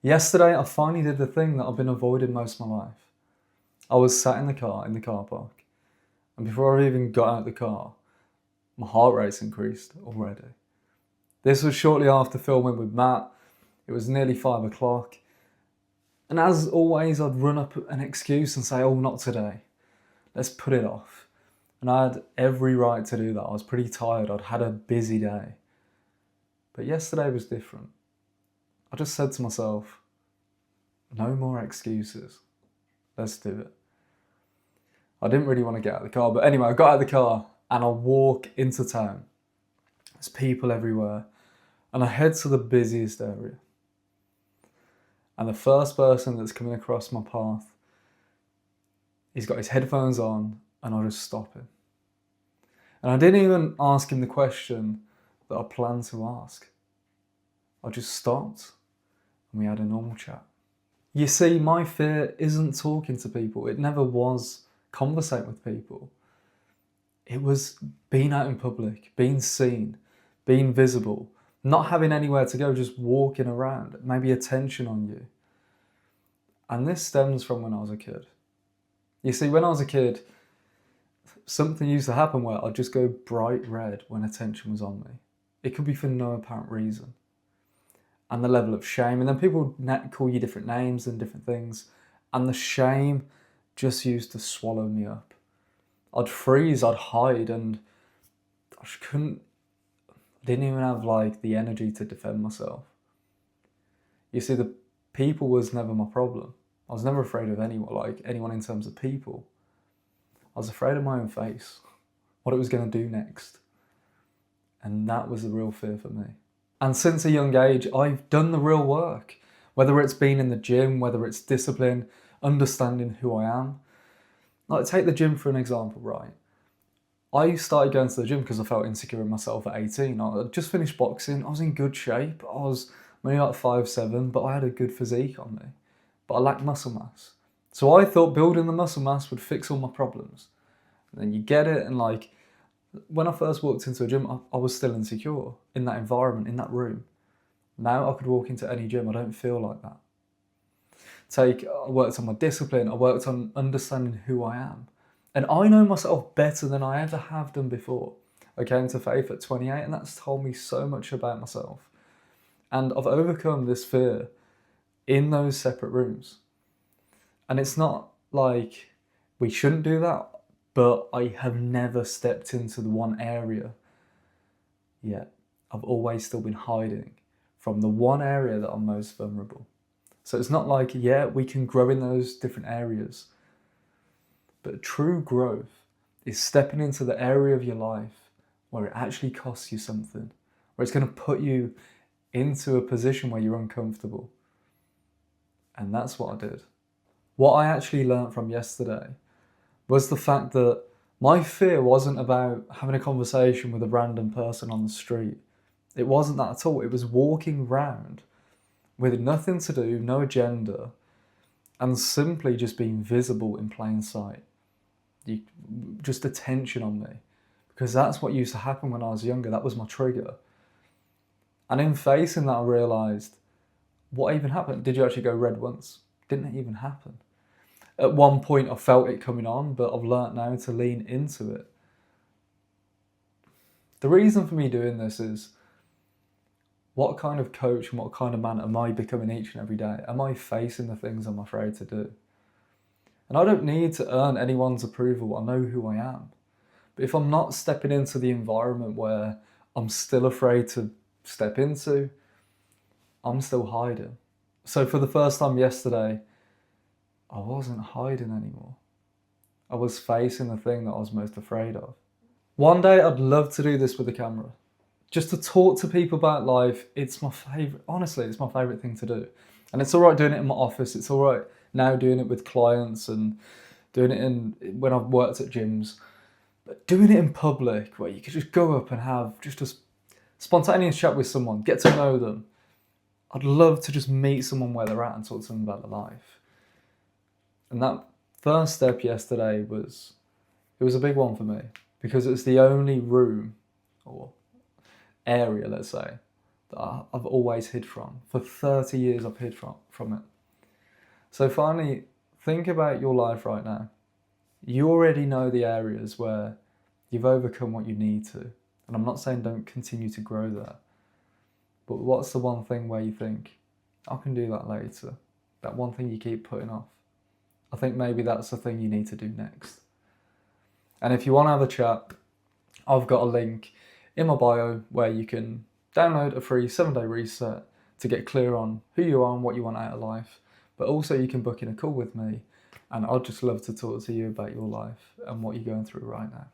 Yesterday, I finally did the thing that I've been avoiding most of my life. I was sat in the car park, and before I even got out of the car, my heart rate's increased already. This was shortly after filming with Matt. It was nearly 5 o'clock. And as always, I'd run up an excuse and say, oh, not today. Let's put it off. And I had every right to do that. I was pretty tired. I'd had a busy day. But yesterday was different. I just said to myself, no more excuses. Let's do it. I didn't really want to get out of the car. But anyway, I got out of the car and I walk into town. There's people everywhere. And I head to the busiest area. And the first person that's coming across my path, he's got his headphones on, and I just stop him. And I didn't even ask him the question that I planned to ask. I just stopped, and we had a normal chat. You see, my fear isn't talking to people. It never was conversating with people. It was being out in public, being seen, being visible, not having anywhere to go, just walking around, maybe attention on you. And this stems from when I was a kid. You see, when I was a kid, something used to happen where I'd just go bright red when attention was on me. It could be for no apparent reason. And the level of shame, and then people call you different names and different things, and the shame just used to swallow me up. I'd freeze, I'd hide, and I just didn't even have the energy to defend myself. You see, the people was never my problem. I was never afraid of anyone in terms of people. I was afraid of my own face, what it was going to do next. And that was the real fear for me. And since a young age, I've done the real work, whether it's been in the gym, whether it's discipline, understanding who I am. Take the gym for an example, right? I started going to the gym because I felt insecure in myself at 18. I just finished boxing. I was in good shape. I was maybe 5'7", but I had a good physique on me. But I lacked muscle mass. So I thought building the muscle mass would fix all my problems. And then you get it, and when I first walked into a gym, I was still insecure in that environment, in that room. Now I could walk into any gym. I don't feel like that. I worked on my discipline. I worked on understanding who I am. And I know myself better than I ever have done before. I came to faith at 28, and that's told me so much about myself. And I've overcome this fear in those separate rooms. And it's not like we shouldn't do that, but I have never stepped into the one area yet. I've always still been hiding from the one area that I'm most vulnerable. So it's not we can grow in those different areas. But true growth is stepping into the area of your life where it actually costs you something, where it's going to put you into a position where you're uncomfortable. And that's what I did. What I actually learned from yesterday was the fact that my fear wasn't about having a conversation with a random person on the street. It wasn't that at all. It was walking around with nothing to do, no agenda, and simply just being visible in plain sight. Just attention on me. Because that's what used to happen when I was younger. That was my trigger. And in facing that, I realised, what even happened? Did you actually go red once? Didn't even happen. At one point, I felt it coming on, but I've learnt now to lean into it. The reason for me doing this is, what kind of coach and what kind of man am I becoming each and every day? Am I facing the things I'm afraid to do? And I don't need to earn anyone's approval. I know who I am. But if I'm not stepping into the environment where I'm still afraid to step into, I'm still hiding. So for the first time yesterday, I wasn't hiding anymore. I was facing the thing that I was most afraid of. One day I'd love to do this with a camera. Just to talk to people about life. It's my favourite, honestly, it's my favourite thing to do. And it's all right doing it in my office. It's all right now doing it with clients and doing it when I've worked at gyms. But doing it in public, where you could just go up and have just a spontaneous chat with someone, get to know them. I'd love to just meet someone where they're at and talk to them about their life. And that first step yesterday was a big one for me, because it's the only room or area, let's say, that I've always hid from. For 30 years I've hid from it. So finally, think about your life right now. You already know the areas where you've overcome what you need to. And I'm not saying don't continue to grow there. But what's the one thing where you think, I can do that later? That one thing you keep putting off. I think maybe that's the thing you need to do next. And if you want to have a chat, I've got a link in my bio where you can download a free 7-day reset to get clear on who you are and what you want out of life. But also you can book in a call with me, and I'd just love to talk to you about your life and what you're going through right now.